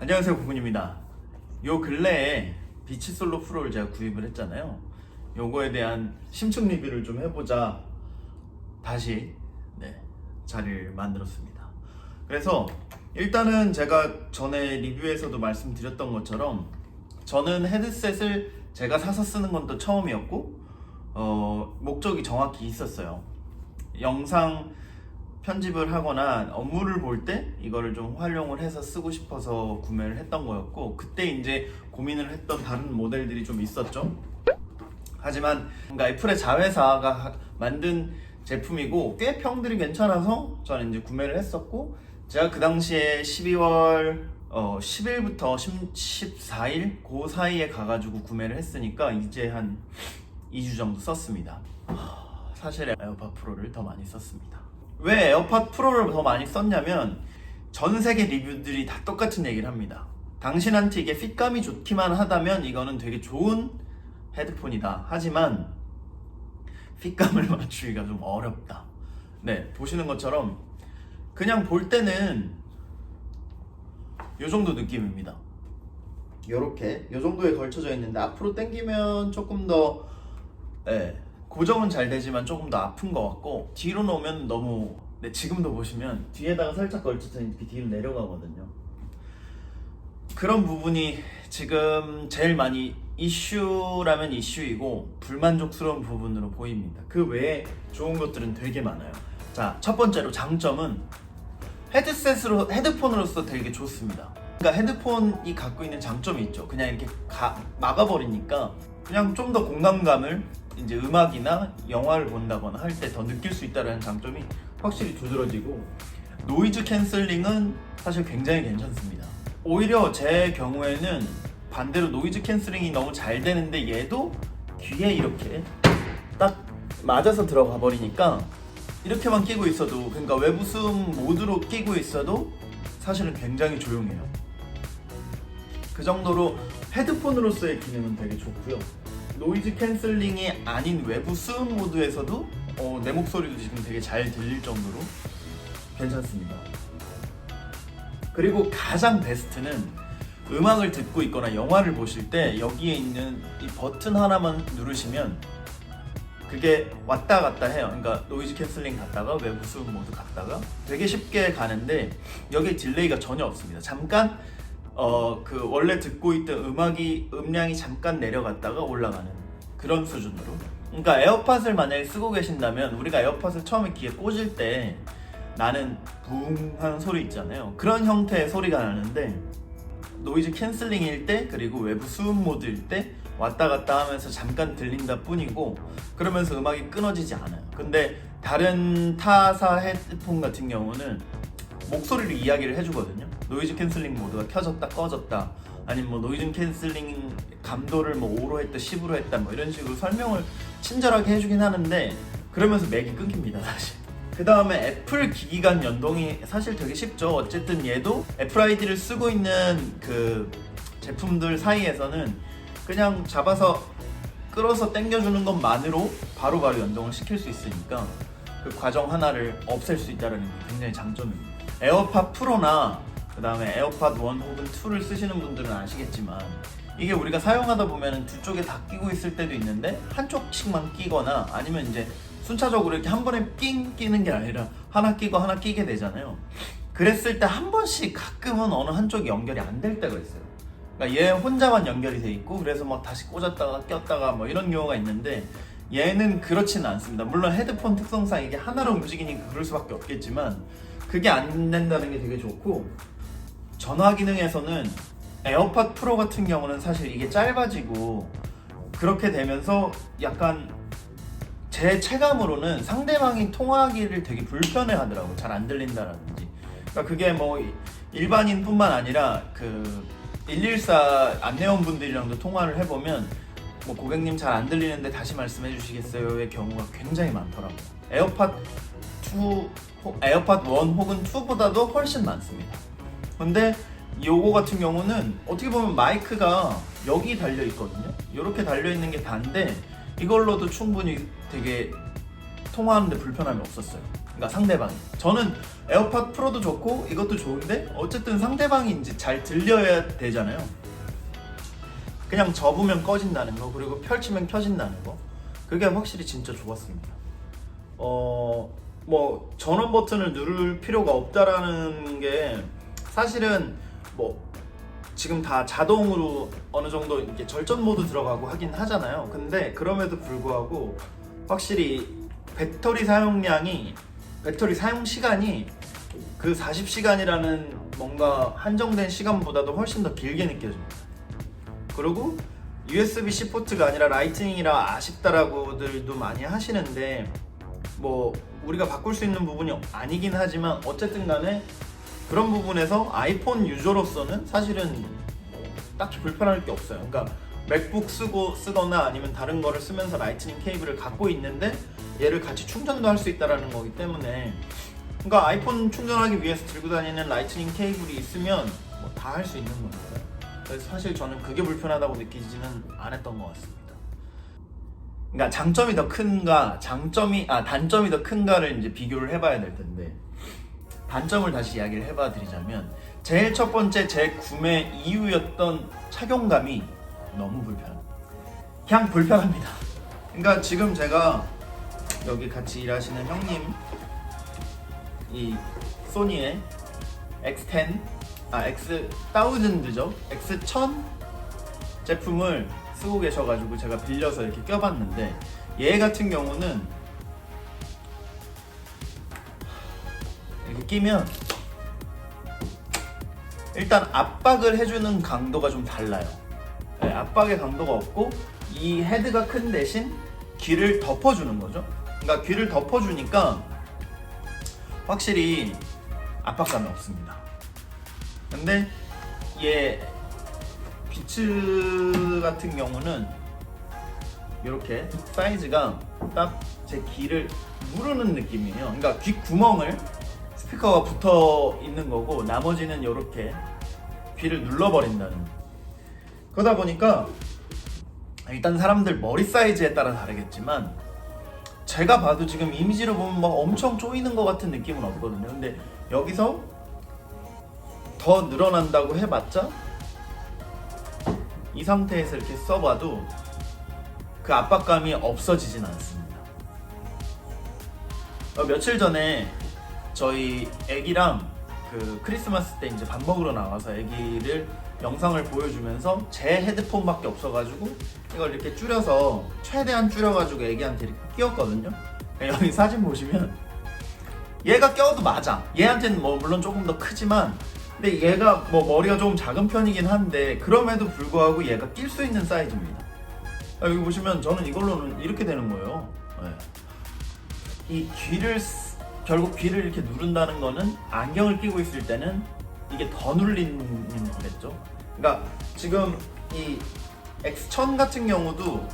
안녕하세요, 구군입니다. 요 근래에 비치 솔로 프로를 제가 구입을 했잖아요. 요거에 대한 심층 리뷰를 좀 해보자 다시 자리를 만들었습니다. 그래서 일단은 제가 전에 리뷰에서도 말씀드렸던 것처럼 저는 헤드셋을 제가 사서 쓰는 건 또 처음이었고 목적이 정확히 있었어요. 영상 편집을 하거나 업무를 볼 때 이거를 좀 활용을 해서 쓰고 싶어서 구매를 했던 거였고, 그때 이제 고민을 했던 다른 모델들이 좀 있었죠. 하지만 뭔가 애플의 자회사가 만든 제품이고 꽤 평들이 괜찮아서 저는 이제 구매를 했었고, 제가 그 당시에 12월 10일부터 14일 그 사이에 가가지고 구매를 했으니까 이제 한 2주 정도 썼습니다. 사실 에어팟 프로를 더 많이 썼습니다. 왜 에어팟 프로를 더 많이 썼냐면 전 세계 리뷰들이 다 똑같은 얘기를 합니다. 당신한테 이게 핏감이 좋기만 하다면 이거는 되게 좋은 헤드폰이다. 하지만 핏감을 맞추기가 좀 어렵다. 보시는 것처럼 그냥 볼 때는 요 정도 느낌입니다. 요렇게 요 정도에 걸쳐져 있는데 앞으로 당기면 조금 더 고정은 잘 되지만 조금 더 아픈 것 같고, 뒤로 놓으면 너무 지금도 보시면 뒤에다가 살짝 걸쳐서 이렇게 뒤로 내려가거든요. 그런 부분이 지금 제일 많이 이슈라면 이슈이고 불만족스러운 부분으로 보입니다. 그 외에 좋은 것들은 되게 많아요. 자, 첫 번째로 장점은 헤드폰으로서 되게 좋습니다. 그러니까 헤드폰이 갖고 있는 장점이 있죠. 그냥 이렇게 막아버리니까 그냥 좀 더 공간감을 이제 음악이나 영화를 본다거나 할 때 더 느낄 수 있다는 장점이 확실히 두드러지고, 노이즈 캔슬링은 사실 굉장히 괜찮습니다. 오히려 제 경우에는 반대로 노이즈 캔슬링이 너무 잘 되는데 얘도 귀에 이렇게 딱 맞아서 들어가 버리니까 이렇게만 끼고 있어도, 그러니까 외부 수음 모드로 끼고 있어도 사실은 굉장히 조용해요. 그 정도로 헤드폰으로서의 기능은 되게 좋고요. 노이즈 캔슬링이 아닌 외부 수음 모드에서도 내 목소리도 지금 되게 잘 들릴 정도로 괜찮습니다. 그리고 가장 베스트는 음악을 듣고 있거나 영화를 보실 때 여기에 있는 이 버튼 하나만 누르시면 그게 왔다 갔다 해요. 그러니까 노이즈 캔슬링 갔다가 외부 수음 모드 갔다가 되게 쉽게 가는데 여기에 딜레이가 전혀 없습니다. 잠깐 그 원래 듣고 있던 음량이 잠깐 내려갔다가 올라가는 그런 수준으로. 그러니까 에어팟을 만약에 쓰고 계신다면 우리가 에어팟을 처음에 귀에 꽂을 때 나는 붕 하는 소리 있잖아요. 그런 형태의 소리가 나는데 노이즈 캔슬링일 때 그리고 외부 수음 모드일 때 왔다 갔다 하면서 잠깐 들린다 뿐이고, 그러면서 음악이 끊어지지 않아요. 근데 다른 타사 헤드폰 같은 경우는 목소리로 이야기를 해주거든요. 노이즈 캔슬링 모드가 켜졌다 꺼졌다, 아니면 뭐 노이즈 캔슬링 감도를 뭐 5로 했다 10으로 했다 뭐 이런 식으로 설명을 친절하게 해주긴 하는데 그러면서 맥이 끊깁니다 사실. 그 다음에 애플 기기 간 연동이 사실 되게 쉽죠. 어쨌든 얘도 애플 아이디를 쓰고 있는 그 제품들 사이에서는 그냥 잡아서 끌어서 당겨주는 것만으로 바로바로 연동을 시킬 수 있으니까 그 과정 하나를 없앨 수 있다는 게 굉장히 장점입니다. 에어팟 프로나 그 다음에 에어팟 1 혹은 2를 쓰시는 분들은 아시겠지만 이게 우리가 사용하다 보면 두 쪽에 다 끼고 있을 때도 있는데 한쪽씩만 끼거나 아니면 이제 순차적으로 이렇게 한 번에 삥 끼는 게 아니라 하나 끼고 하나 끼게 되잖아요. 그랬을 때 한 번씩 가끔은 어느 한쪽이 연결이 안 될 때가 있어요. 그러니까 얘 혼자만 연결이 돼 있고 그래서 막 다시 꽂았다가 꼈다가 뭐 이런 경우가 있는데 얘는 그렇지는 않습니다. 물론 헤드폰 특성상 이게 하나로 움직이니까 그럴 수밖에 없겠지만 그게 안 된다는 게 되게 좋고, 전화 기능에서는 에어팟 프로 같은 경우는 사실 이게 짧아지고 그렇게 되면서 약간 제 체감으로는 상대방이 통화하기를 되게 불편해 하더라고요. 잘 안 들린다라든지. 그러니까 그게 뭐 일반인뿐만 아니라 그 114 안내원분들이랑도 통화를 해보면 뭐 고객님 잘 안 들리는데 다시 말씀해 주시겠어요의 경우가 굉장히 많더라고요. 에어팟 1 혹은 2보다도 훨씬 많습니다. 근데 요거 같은 경우는 어떻게 보면 마이크가 여기 달려 있거든요. 이렇게 달려 있는 게 단데 이걸로도 충분히 되게 통화하는데 불편함이 없었어요. 그러니까 상대방이. 저는 에어팟 프로도 좋고 이것도 좋은데 어쨌든 상대방이 이제 잘 들려야 되잖아요. 그냥 접으면 꺼진다는 거, 그리고 펼치면 켜진다는 거, 그게 확실히 진짜 좋았습니다. 뭐 전원 버튼을 누를 필요가 없다라는 게 사실은 뭐 지금 다 자동으로 어느 정도 이렇게 절전 모드 들어가고 하긴 하잖아요. 근데 그럼에도 불구하고 확실히 배터리 사용 시간이 그 40시간이라는 뭔가 한정된 시간보다도 훨씬 더 길게 느껴집니다. 그리고 USB-C 포트가 아니라 라이트닝이라 아쉽다라고들도 많이 하시는데, 뭐 우리가 바꿀 수 있는 부분이 아니긴 하지만 어쨌든 간에 그런 부분에서 아이폰 유저로서는 사실은 딱히 불편할 게 없어요. 그러니까 맥북 쓰거나 아니면 다른 거를 쓰면서 라이트닝 케이블을 갖고 있는데 얘를 같이 충전도 할 수 있다는 거기 때문에, 그러니까 아이폰 충전하기 위해서 들고 다니는 라이트닝 케이블이 있으면 뭐 다 할 수 있는 거니까요. 그래서 사실 저는 그게 불편하다고 느끼지는 않았던 것 같습니다. 그러니까 장점이 더 큰가, 단점이 더 큰가를 이제 비교를 해봐야 될 텐데, 단점을 다시 이야기를 해봐 드리자면, 제일 첫 번째 제 구매 이유였던 착용감이 너무 그냥 불편합니다. 그러니까 지금 제가 여기 같이 일하시는 형님, 이 소니의 X1000죠? X1000 제품을 쓰고 계셔가지고 제가 빌려서 이렇게 껴봤는데, 얘 같은 경우는 이렇게 끼면 일단 압박을 해주는 강도가 좀 달라요. 네, 압박의 강도가 없고 이 헤드가 큰 대신 귀를 덮어주는 거죠. 그러니까 귀를 덮어주니까 확실히 압박감이 없습니다. 근데 얘 비츠 같은 경우는 이렇게 사이즈가 딱 제 귀를 누르는 느낌이에요. 그러니까 귀 구멍을 스피커가 붙어 있는 거고 나머지는 이렇게 귀를 눌러버린다는. 그러다 보니까 일단 사람들 머리 사이즈에 따라 다르겠지만 제가 봐도 지금 이미지로 보면 막 엄청 조이는 것 같은 느낌은 없거든요. 근데 여기서 더 늘어난다고 해봤자 이 상태에서 이렇게 써봐도 그 압박감이 없어지진 않습니다. 며칠 전에 저희 애기랑 그 크리스마스 때 이제 밥 먹으러 나가서 애기를 영상을 보여주면서 제 헤드폰밖에 없어가지고 이걸 이렇게 줄여서 최대한 줄여가지고 애기한테 이렇게 끼웠거든요. 여기 사진 보시면 얘가 껴도 맞아. 얘한테는 뭐 물론 조금 더 크지만, 근데 얘가 뭐 머리가 조금 작은 편이긴 한데 그럼에도 불구하고 얘가 낄 수 있는 사이즈입니다. 여기 보시면 저는 이걸로는 이렇게 되는 거예요. 네. 이 결국 귀를 이렇게 누른다는 거는 안경을 끼고 있을 때는 이게 더 눌리는 거겠죠. 그러니까 지금 이 X1000 같은 경우도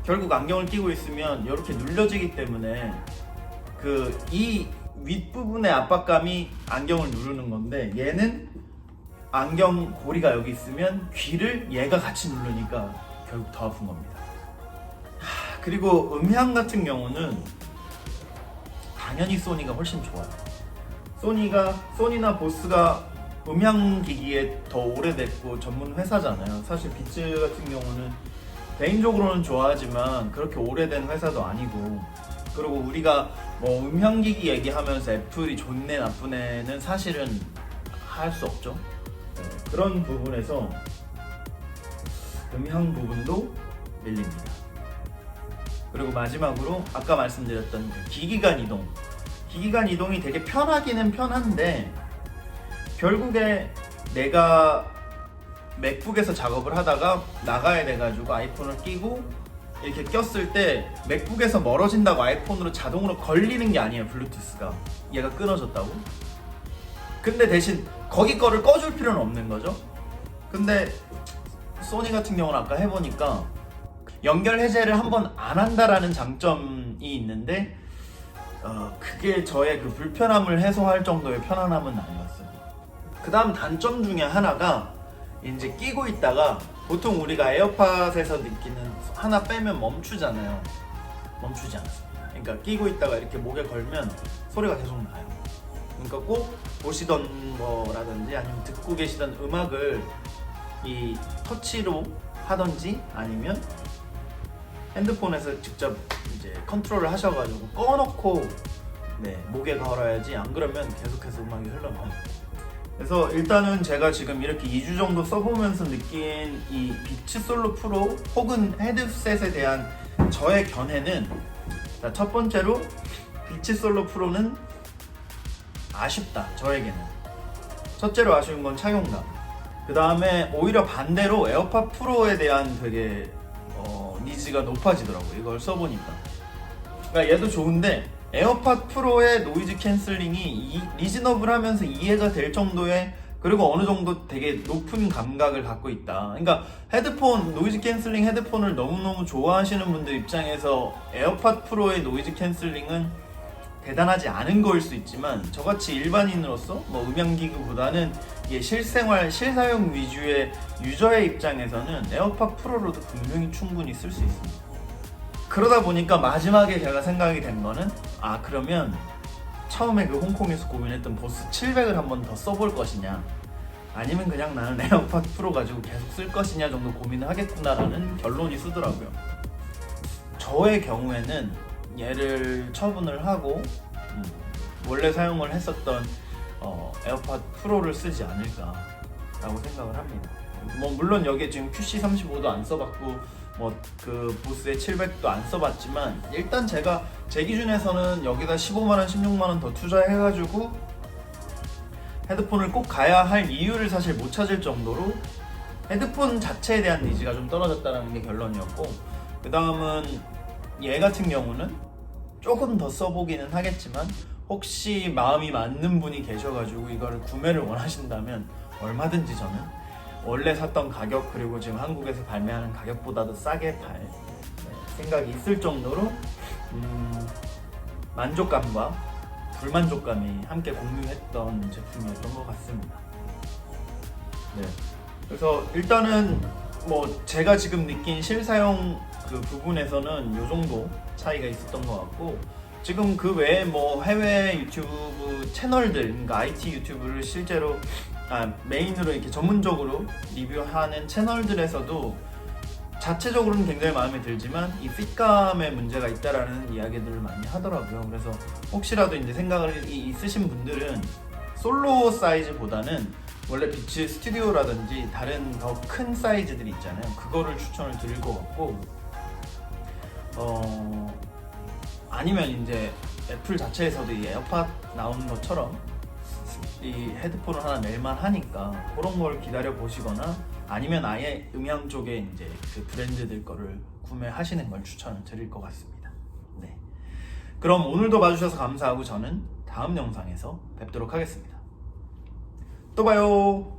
결국 안경을 끼고 있으면 이렇게 눌려지기 때문에 이 윗부분의 압박감이 안경을 누르는 건데, 얘는 안경 고리가 여기 있으면 귀를 얘가 같이 누르니까 결국 더 아픈 겁니다. 그리고 음향 같은 경우는 당연히 소니가 훨씬 좋아요. 소니나 보스가 음향 기기에 더 오래됐고 전문 회사잖아요. 사실 비츠 같은 경우는 개인적으로는 좋아하지만 그렇게 오래된 회사도 아니고, 그리고 우리가 뭐 음향기기 얘기하면서 애플이 좋네 나쁘네는 사실은 할 수 없죠. 네, 그런 부분에서 음향 부분도 밀립니다. 그리고 마지막으로 아까 말씀드렸던 그 기기간 이동이 되게 편하기는 편한데, 결국에 내가 맥북에서 작업을 하다가 나가야 돼가지고 아이폰을 끼고 이렇게 꼈을 때 맥북에서 멀어진다고 아이폰으로 자동으로 걸리는 게 아니에요. 블루투스가 얘가 끊어졌다고. 근데 대신 거기 거를 꺼줄 필요는 없는 거죠. 근데 소니 같은 경우는 아까 해보니까 연결 해제를 한번 안 한다라는 장점이 있는데 그게 저의 그 불편함을 해소할 정도의 편안함은 아니었어요. 그 다음 단점 중에 하나가 이제 끼고 있다가 보통 우리가 에어팟에서 느끼는 하나 빼면 멈추잖아요. 멈추지 않습니다. 그러니까 끼고 있다가 이렇게 목에 걸면 소리가 계속 나요. 그러니까 꼭 보시던 거라든지 아니면 듣고 계시던 음악을 이 터치로 하던지 아니면 핸드폰에서 직접 이제 컨트롤을 하셔가지고 꺼놓고 목에 걸어야지, 안 그러면 계속해서 음악이 흘러나와요. 그래서 일단은 제가 지금 이렇게 2주 정도 써보면서 느낀 이 비츠 솔로 프로 혹은 헤드셋에 대한 저의 견해는, 첫 번째로 비츠 솔로 프로는 아쉽다, 저에게는. 첫째로 아쉬운 건 착용감. 그 다음에 오히려 반대로 에어팟 프로에 대한 되게 니즈가 높아지더라고요, 이걸 써보니까. 그러니까 얘도 좋은데 에어팟 프로의 노이즈 캔슬링이 리즈너블하면서 이해가 될 정도의, 그리고 어느 정도 되게 높은 감각을 갖고 있다. 그러니까 헤드폰, 노이즈 캔슬링 헤드폰을 너무너무 좋아하시는 분들 입장에서 에어팟 프로의 노이즈 캔슬링은 대단하지 않은 거일 수 있지만, 저같이 일반인으로서 음향기구보다는 이게 실생활, 실사용 위주의 유저의 입장에서는 에어팟 프로로도 분명히 충분히 쓸 수 있습니다. 그러다 보니까 마지막에 제가 생각이 된 거는, 그러면 처음에 그 홍콩에서 고민했던 보스 700을 한번 더 써볼 것이냐, 아니면 그냥 나는 에어팟 프로 가지고 계속 쓸 것이냐 정도 고민을 하겠구나라는 결론이 쓰더라고요. 저의 경우에는 얘를 처분을 하고 원래 사용을 했었던 에어팟 프로를 쓰지 않을까라고 생각을 합니다. 물론 여기에 지금 QC35도 안 써봤고 그 보스의 700도 안 써봤지만, 일단 제가 제 기준에서는 여기다 15만원, 16만원 더 투자해가지고 헤드폰을 꼭 가야 할 이유를 사실 못 찾을 정도로 헤드폰 자체에 대한 니즈가 좀 떨어졌다는 게 결론이었고, 그 다음은 얘 같은 경우는 조금 더 써보기는 하겠지만, 혹시 마음이 맞는 분이 계셔가지고 이거를 구매를 원하신다면 얼마든지 저는 원래 샀던 가격, 그리고 지금 한국에서 발매하는 가격보다도 싸게 팔 생각이 있을 정도로 만족감과 불만족감이 함께 공유했던 제품이었던 것 같습니다. 그래서 일단은 제가 지금 느낀 실사용 그 부분에서는 이 정도 차이가 있었던 것 같고, 지금 그 외에 해외 유튜브 채널들, 그러니까 IT 유튜브를 실제로 메인으로 이렇게 전문적으로 리뷰하는 채널들에서도 자체적으로는 굉장히 마음에 들지만 이 핏감에 문제가 있다라는 이야기들을 많이 하더라고요. 그래서 혹시라도 이제 생각을 있으신 분들은 솔로 사이즈보다는 원래 비츠 스튜디오라든지 다른 더 큰 사이즈들 있잖아요. 그거를 추천을 드릴 것 같고, 아니면 이제 애플 자체에서도 이 에어팟 나오는 것처럼 이 헤드폰을 하나 낼만 하니까 그런 걸 기다려 보시거나, 아니면 아예 음향 쪽에 이제 그 브랜드들 거를 구매하시는 걸 추천을 드릴 것 같습니다. 그럼 오늘도 봐주셔서 감사하고 저는 다음 영상에서 뵙도록 하겠습니다. 또 봐요.